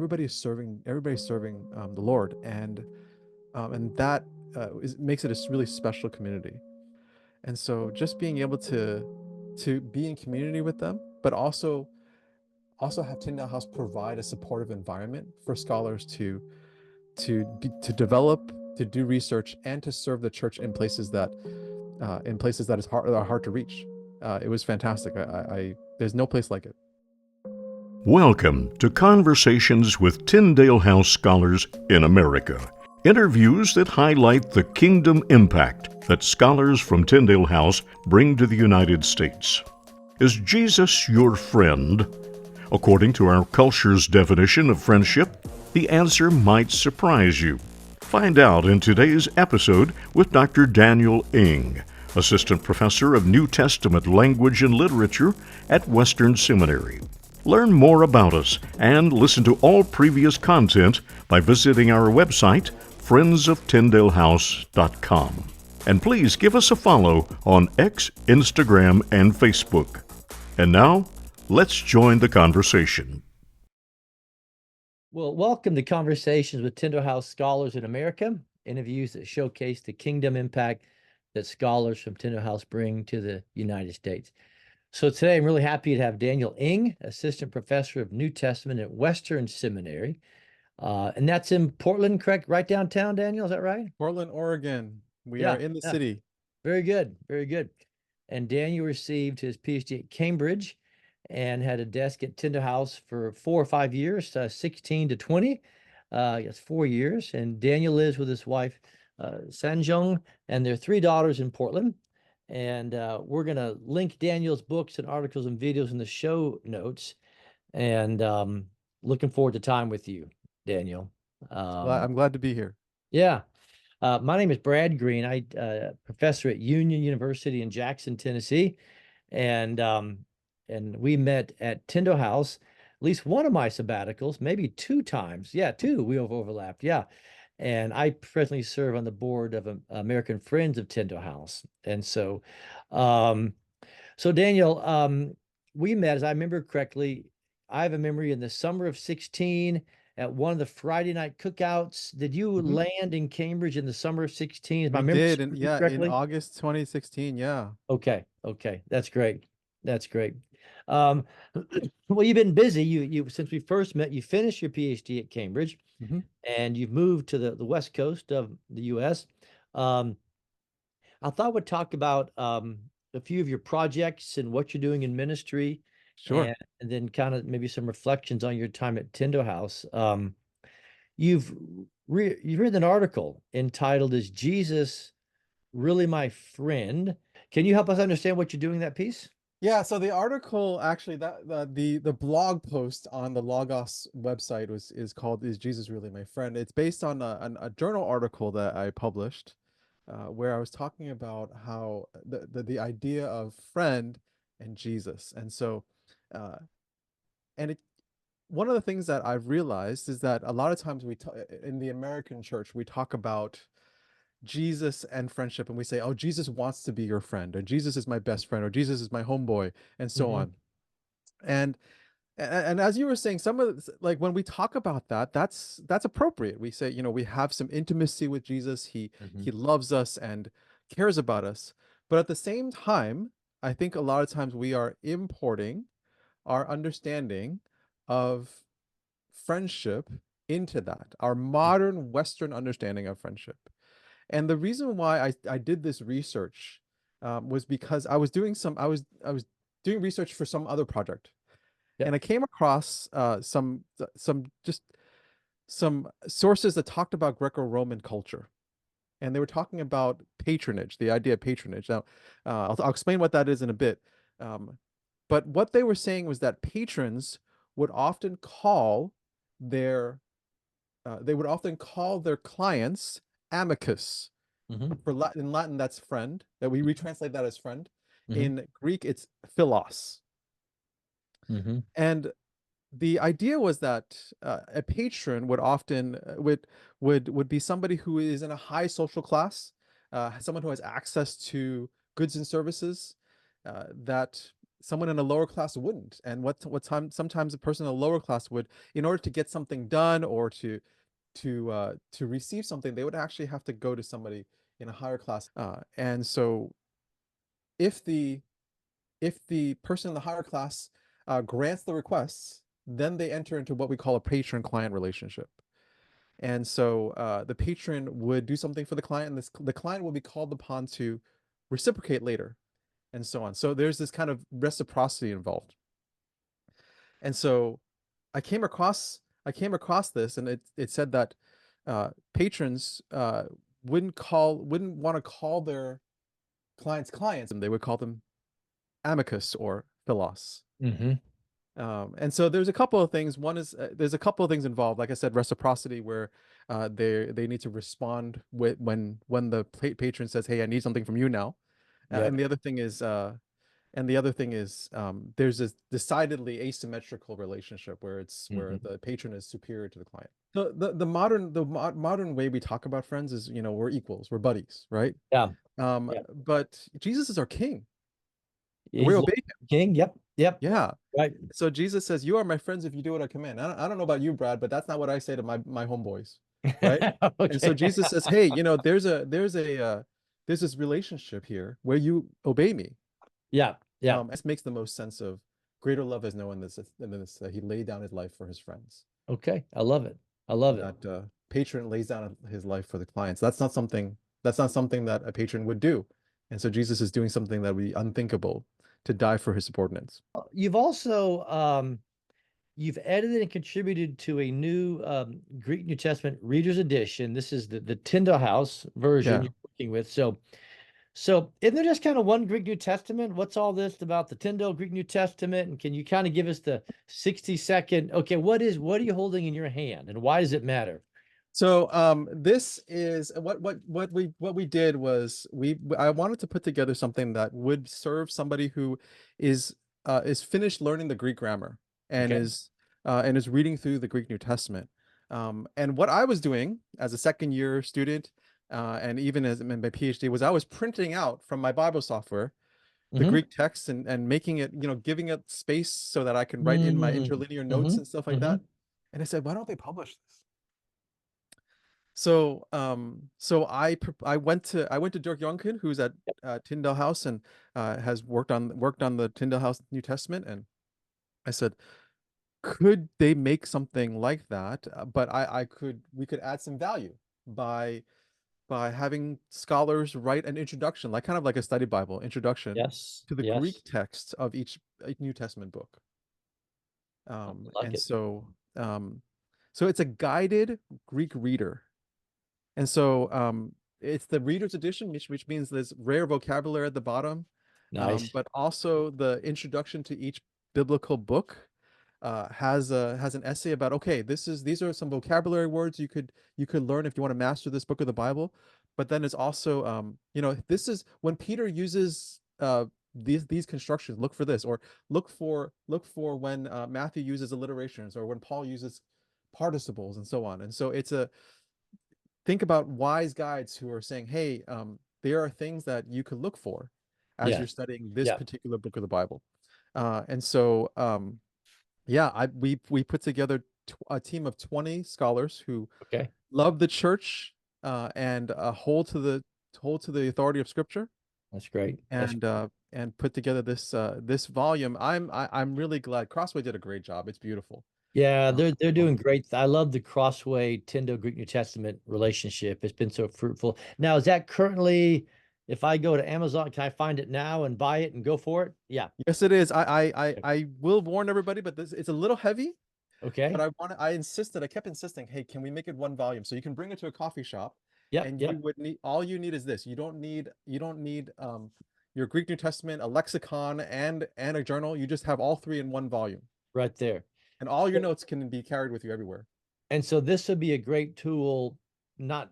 everybody's serving the Lord, and that makes it a really special community. And so just being able to be in community with them, but also have Tyndale House provide a supportive environment for scholars to develop, to do research, and to serve the church in places that are hard to reach. It was fantastic. There's no place like it. Welcome to Conversations with Tyndale House Scholars in America. Interviews that highlight the kingdom impact that scholars from Tyndale House bring to the United States. Is Jesus your friend? According to our culture's definition of friendship, the answer might surprise you. Find out in today's episode with Dr. Daniel Ng, Assistant Professor of New Testament Language and Literature at Western Seminary. Learn more about us and listen to all previous content by visiting our website, friendsoftyndalehouse.com. And please give us a follow on X, Instagram, and Facebook. And now, let's join the conversation. Well, welcome to Conversations with Tyndale House Scholars in America, interviews that showcase the kingdom impact that scholars from Tyndale House bring to the United States. So today I'm really happy to have Daniel Ng, Assistant Professor of New Testament at Western Seminary. And that's in Portland, correct? Right downtown, Daniel, is that right? Portland, Oregon. We are in the city. Very good, very good. And Daniel received his Ph.D. at Cambridge and had a desk at Tyndale House for 4 or 5 years, 16 to 20. That's 4 years. And Daniel lives with his wife, Sanjung, and their 3 daughters in Portland. And we're going to link Daniel's books and articles and videos in the show notes. And looking forward to time with you, Daniel. I'm glad to be here. Yeah. My name is Brad Green. I'm professor at Union University in Jackson, Tennessee. And we met at Tyndale House, at least one of my sabbaticals, maybe 2 times. Yeah, 2. We have overlapped. Yeah. And I presently serve on the board of American Friends of Tyndale House. And so, Daniel, we met, as I remember correctly, I have a memory in the summer of 16 at one of the Friday night cookouts. Did you land in Cambridge in the summer of 16? We did, and in August 2016, yeah. Okay, that's great. That's great. Well, you've been busy. You since we first met, you finished your PhD at Cambridge, and you've moved to the West Coast of the U.S. I thought we'd talk about a few of your projects and what you're doing in ministry. Sure. And then kind of maybe some reflections on your time at Tyndale House. You've written an article entitled, "Is Jesus Really My Friend?" Can you help us understand what you're doing in that piece? Yeah, so the article, actually, the blog post on the Logos website is called "Is Jesus Really My Friend?" It's based on a journal article that I published, where I was talking about how the idea of friend and Jesus. And so one of the things that I've realized is that a lot of times in the American church, we talk about Jesus and friendship, and we say, oh, Jesus wants to be your friend, or Jesus is my best friend, or Jesus is my homeboy, and so on. And as you were saying, some of like when we talk about that's appropriate. We say, we have some intimacy with Jesus. He loves us and cares about us. But at the same time, I think a lot of times we are importing our understanding of friendship into that, our modern Western understanding of friendship. And the reason why I did this research was because I was doing research for some other project, and I came across some sources that talked about Greco-Roman culture, and they were talking about patronage, the idea of patronage. Now, I'll explain what that is in a bit. But what they were saying was that patrons would often call their clients amicus. In Latin, that's friend. That we retranslate that as friend. In Greek, it's philos. And the idea was that a patron would often would be somebody who is in a high social class, someone who has access to goods and services, that someone in a lower class wouldn't. And sometimes a person in a lower class would, in order to get something done or to receive something, they would actually have to go to somebody in a higher class. And so if the person in the higher class grants the requests, then they enter into what we call a patron-client relationship. And so the patron would do something for the client, and the client will be called upon to reciprocate later, and so on. So there's this kind of reciprocity involved. And so I came across this, and it said that patrons wouldn't want to call their clients, and they would call them amicus or philos. Mm-hmm. And so there's a couple of things. One is there's a couple of things involved. Like I said, reciprocity, where they need to respond when the patron says, "Hey, I need something from you now." Yeah. And the other thing is there's this decidedly asymmetrical relationship where where the patron is superior to the client. So the modern way we talk about friends is, we're equals, we're buddies, right? Yeah. Yeah. But Jesus is our king. And we He's obey the him. king. Yep. Yep. Yeah. Right. So Jesus says, "You are my friends if you do what I command." I don't know about you, Brad, but that's not what I say to my homeboys, right? And so Okay. Jesus says, "Hey, there's this relationship here where you obey me." Yeah. Yeah. This makes the most sense of greater love has no one than this, that he laid down his life for his friends. Okay. I love it. I love it. That patron lays down his life for the clients. That's not something that a patron would do. And so Jesus is doing something that would be unthinkable, to die for his subordinates. You've also you've edited and contributed to a new Greek New Testament Reader's Edition. This is the Tyndale House version Yeah. you're working with. So isn't there just kind of one Greek New Testament? What's all this about the Tyndale Greek New Testament? And can you kind of give us the 60-second, okay, what are you holding in your hand and why does it matter? So this is what we did was I wanted to put together something that would serve somebody who is finished learning the Greek grammar and Okay. is reading through the Greek New Testament. And what I was doing as a second year student, and even as in my PhD, was I was printing out from my Bible software the Greek text and making it, giving it space so that I can write in my interlinear notes and stuff like that. And I said, why don't they publish this? So I went to Dirk Jonken, who's at Tyndale House and has worked on the Tyndale House New Testament, and I said, could they make something like that? But we could add some value by having scholars write an introduction, like kind of like a study Bible introduction Yes. to the Yes. Greek text of each New Testament book. I like And it. so it's a guided Greek reader. And so it's the reader's edition, which means there's rare vocabulary at the bottom, Nice. but also the introduction to each biblical book has an essay about, okay, these are some vocabulary words you could learn if you want to master this book of the Bible. But then it's also this is when Peter uses these constructions, look for this, or look for when Matthew uses alliterations, or when Paul uses participles, and so on. And so think about wise guides who are saying, hey, there are things that you could look for as you're studying this particular book of the Bible. And so we put together a team of 20 scholars who love the church and hold to the authority of Scripture. That's great. And put together this volume. I'm really glad. Crossway did a great job. It's beautiful. Yeah, they're doing great. I love the Crossway Tyndale Greek New Testament relationship. It's been so fruitful. Now, is that currently, if I go to Amazon, can I find it now and buy it and go for it? Yeah. Yes, it is. I will warn everybody, but it's a little heavy. Okay. But I kept insisting, hey, can we make it one volume? So you can bring it to a coffee shop. Yeah. And you would need, all you need is this. You don't need your Greek New Testament, a lexicon, and a journal. You just have all three in one volume. Right there. And all your notes can be carried with you everywhere. And so this would be a great tool, not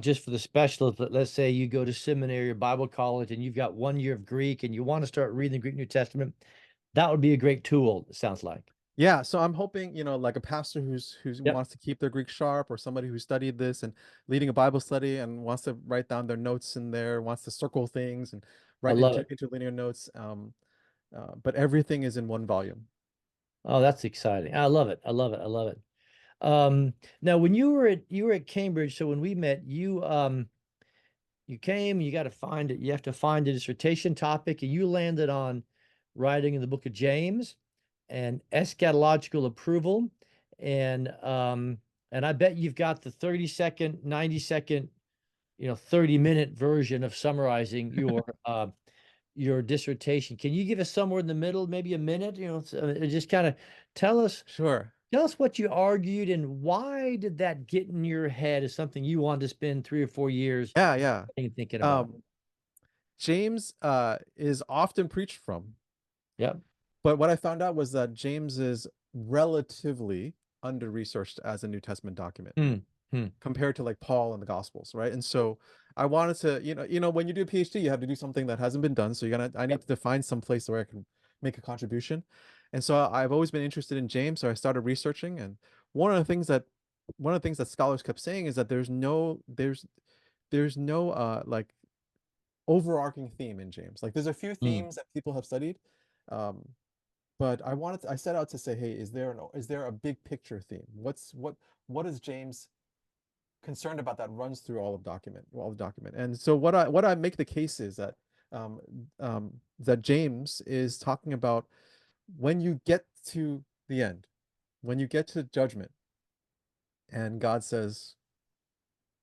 just for the specialists, but let's say you go to seminary or Bible college and you've got 1 year of Greek and you want to start reading the Greek New Testament. That would be a great tool, it sounds like. Yeah, so I'm hoping, like a pastor who wants to keep their Greek sharp, or somebody who studied this and leading a Bible study and wants to write down their notes in there, wants to circle things and write interlinear notes. but everything is in one volume. Oh, that's exciting. I love it. I love it. I love it. Now when you were at Cambridge, so when we met, you came, you got to find it, you have to find a dissertation topic, and you landed on writing in the book of James and eschatological approval. And I bet you've got the 30-second, 90-second, 30-minute version of summarizing your dissertation. Can you give us somewhere in the middle, maybe a minute, just kind of tell us Sure. tell us what you argued and why did that get in your head as something you wanted to spend 3 or 4 years Yeah, yeah. thinking about? Um, James is often preached from, Yep. but what I found out was that James is relatively under-researched as a New Testament document Hmm. Hmm. compared to like Paul and the Gospels, right? And so I wanted to, when you do a PhD, you have to do something that hasn't been done. So I need Yep. to find some place where I can make a contribution. And so I've always been interested in James, so I started researching. And one of the things that scholars kept saying is that there's no like overarching theme in James. Like there's a few Hmm. themes that people have studied, um, but I set out to say, hey, is there a big picture theme? What is James concerned about that runs through all the document? And so what I make the case is um, that James is talking about when you get to the end, when you get to judgment, and God says,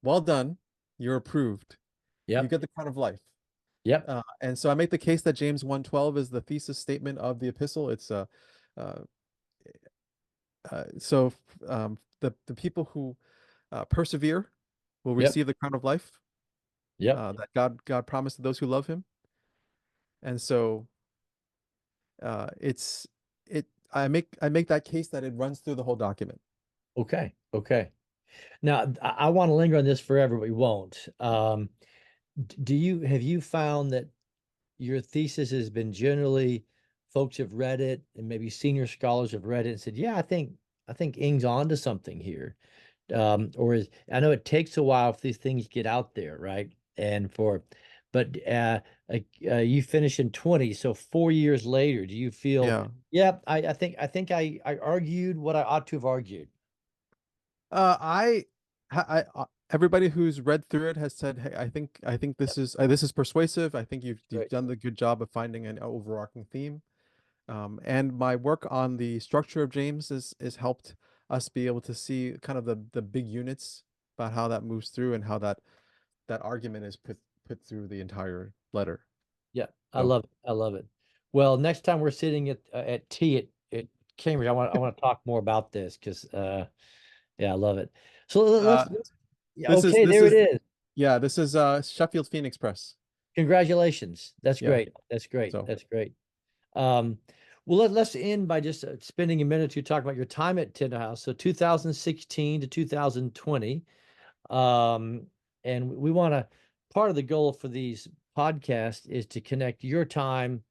"Well done, you're approved. You Yep. get the crown of life." Yep. And so I make the case that James 1:12 is the thesis statement of the epistle. It's uh, so the people who persevere will Yep. receive the crown of life Yep. that God promised to those who love Him. And so it's it I make that case that it runs through the whole document. Okay. Okay. Now I want to linger on this forever, but we won't. Have you found that your thesis has been generally folks have read it and maybe senior scholars have read it and said, yeah, I think Ing's onto something here. Or I know it takes a while for these things get out there, right? But you finish in 20, so 4 years later, do you feel, Yeah. yeah, I argued what I ought to have argued. Everybody who's read through it has said, "Hey, I think this is persuasive. I think you've Great. done the good job of finding an overarching theme." And my work on the structure of James is helped us be able to see kind of the big units about how that moves through and how that argument is put through the entire letter. Yeah, I So love it. I love it. Well, next time we're sitting at tea at Cambridge, I want to talk more about this because yeah, I love it. So uh, yeah, okay, this there it is is. yeah, this is Sheffield Phoenix Press. Congratulations. That's Yeah. great. That's great. So That's great. Um, well, let's end by just spending a minute to talk about your time at Tyndale House. So 2016 to 2020. Um, and we want to, part of the goal for these podcasts is to connect your time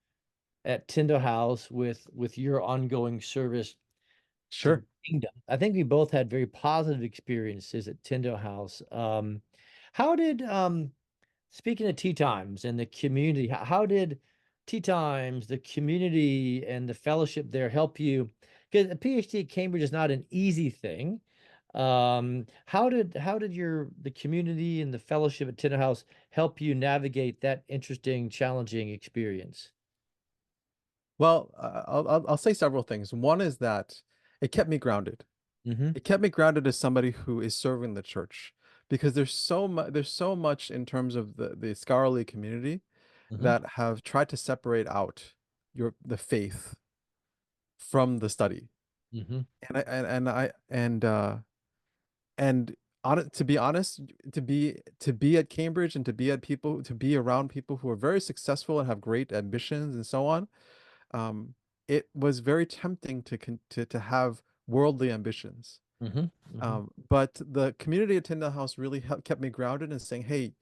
at Tyndale House with your ongoing service to the sure. kingdom. I think we both had very positive experiences at Tyndale House. How did speaking of tea times and the community, how did tea times, the community and the fellowship there help you? Because a PhD at Cambridge is not an easy thing. How did the community and the fellowship at Tyndale House help you navigate that interesting, challenging experience? Well, I'll say several things. One is that it kept me grounded. Mm-hmm. It kept me grounded as somebody who is serving the church, because there's so much in terms of the scholarly community Mm-hmm. that have tried to separate out the faith from the study. Mm-hmm. And to be honest, to be at Cambridge and to be around people who are very successful and have great ambitions and so on, um, it was very tempting to have worldly ambitions. Mm-hmm. Mm-hmm. But the community at Tyndale House really kept me grounded and saying, "Hey,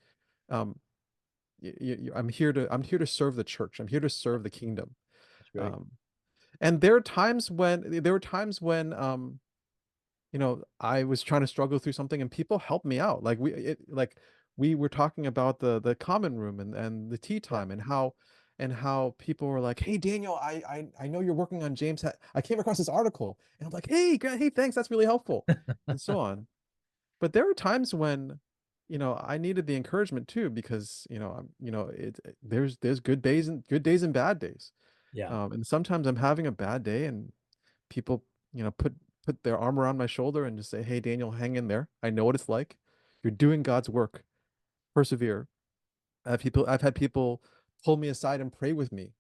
um, I'm here to serve the church. I'm here to serve the kingdom." That's great. Um, and there were times when I was trying to struggle through something and people helped me out. Like we were talking about the common room and the tea Yeah. time, and how people were like, "Hey, Daniel, I know you're working on James. I came across this article," and I'm like, "Hey, thanks, that's really helpful," and so on. But there were times when, I needed the encouragement too, because there's good days and bad days, Yeah. and sometimes I'm having a bad day, and people, put their arm around my shoulder and just say, "Hey, Daniel, hang in there. I know what it's like. You're doing God's work. Persevere." I've had people pull me aside and pray with me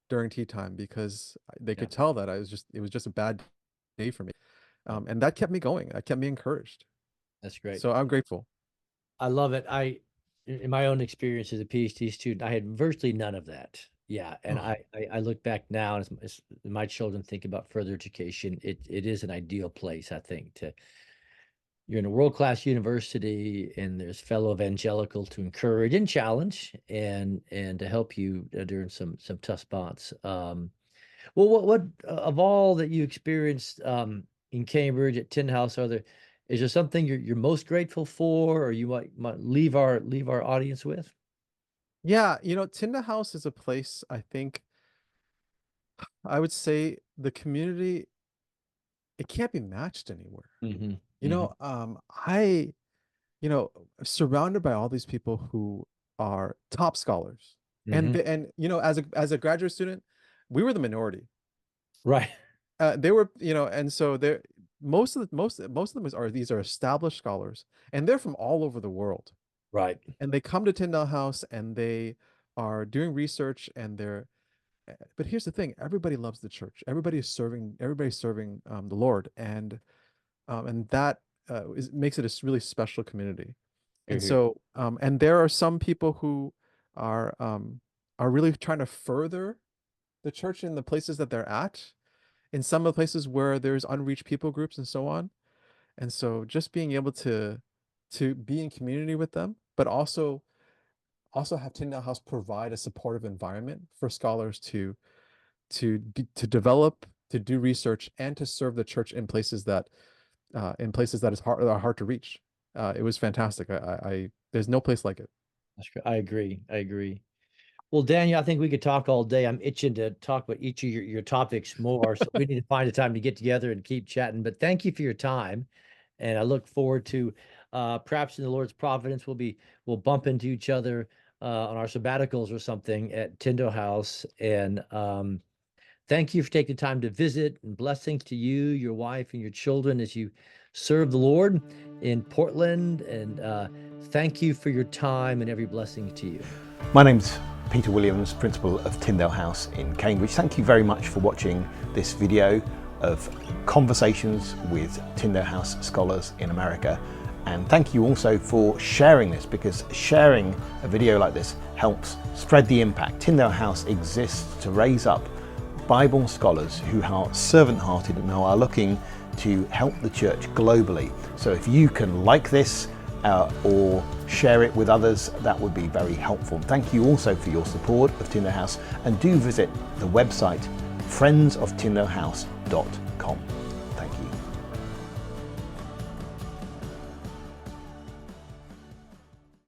during tea time, because they Yeah. could tell that it was just a bad day for me. Yeah. And that kept me going. That kept me encouraged. That's great. So I'm grateful. I love it. In my own experience as a PhD student, I had virtually none of that. Yeah, and Oh, I look back now, and as my children think about further education, it is an ideal place, I think, to you're in a world-class university, and there's fellow evangelical to encourage and challenge, and to help you during some tough spots. Well, what of all that you experienced in Cambridge at Tin House, is there something you're most grateful for, or you might leave our audience with? yeah. Tyndale House is a place, I think, I would say the community, it can't be matched anywhere. Hmm. You Hmm. know, I, surrounded by all these people who are top scholars. And Hmm. as a graduate student, we were the minority. Right. They were, and so they're most of them are these are established scholars, and they're from all over the world. Right. And they come to Tyndale House, and they are doing research, and but here's the thing: everybody loves the church. Everybody's serving the Lord, and that makes it a really special community. Here, And here. so, and there are some people who are really trying to further the church in the places that they're at, in some of the places where there's unreached people groups and so on. And so, just being able to be in community with them, but also have Tyndale House provide a supportive environment for scholars to develop, to do research, and to serve the church in places that are hard to reach. It was fantastic. There's no place like it. That's great. I agree. I agree. Well, Daniel, I think we could talk all day. I'm itching to talk about each of your topics more. So we need to find a time to get together and keep chatting. But thank you for your time. And I look forward to perhaps in the Lord's providence, we'll bump into each other on our sabbaticals or something at Tyndale House. And thank you for taking time to visit, and blessings to you, your wife, and your children as you serve the Lord in Portland. And thank you for your time, and every blessing to you. My name's Peter Williams, Principal of Tyndale House in Cambridge. Thank you very much for watching this video of conversations with Tyndale House scholars in America. And thank you also for sharing this, because sharing a video like this helps spread the impact. Tyndale House exists to raise up Bible scholars who are servant-hearted and who are looking to help the church globally. So if you can like this or share it with others, that would be very helpful. Thank you also for your support of Tyndale House, and do visit the website friendsoftyndalehouse.org.